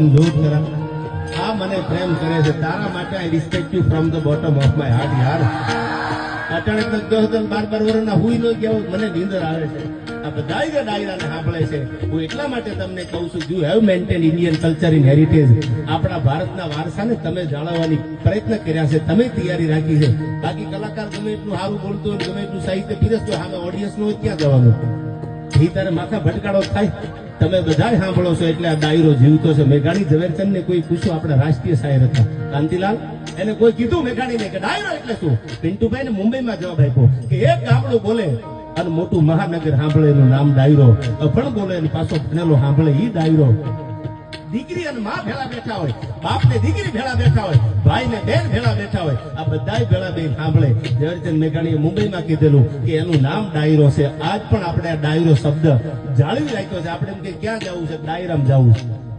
જોત કરા આ મને પ્રેમ કરે છે તારા માટે આઈ respect you from the bottom of my heart યાર અટાણે તો 12 વર્ષના હુઈ ન ગયા મને નીંદર આવે છે આ બધા ડાયરાને સાંભળે છે હું એટલા માટે તમને કહું છું you have maintain Indian culture in heritage આપણા ભારતના વારસાને તમે જાળવવાની પ્રયત્ન કર્યા છે તમે તૈયારી રાખી છે બાકી કલાકાર ગમે એટલું સારું બોલતો હોય ગમે એટલું સાહિત્ય પીરસતો સામે ઓડિયન્સ નો ક્યાં જવાનું એ તારે માથા ભટકાડો થાય તમે બધા સાંભળો છો એટલે આ ડાયરો જીવતો છે મેઘાણી ઝવેરચંદ ને કોઈ પૂછ્યું આપણા રાષ્ટ્રીય શાયર હતા કાંતિલાલ એને કોઈ કીધું મેઘાણીને કે ડાયરો એટલે શું પિન્ટુભાઈ ને મુંબઈમાં જવાબ આપ્યો કે એક ગામડું બોલે અને મોટું મહાનગર સાંભળે એનું નામ ડાયરો અભણ બોલે અને પાછો ભણેલો સાંભળે ઈ ડાયરો દીકરી અને માં ભેળા બેઠા હોય બાપ ને દીકરી ભેળા બેઠા હોય ભાઈ ને બેન ભેળા બેઠા હોય આ બધાય ભેળા બેન સાંભળે ઝવેરચંદ મેઘાણીએ મુંબઈમાં કીધેલું કે એનું નામ ડાયરો છે આજ પણ આપણે આ ડાયરો શબ્દ જાળવી રાખ્યો છે આપણે એમ કે ક્યાં જવું છે ડાયરામાં જવું છે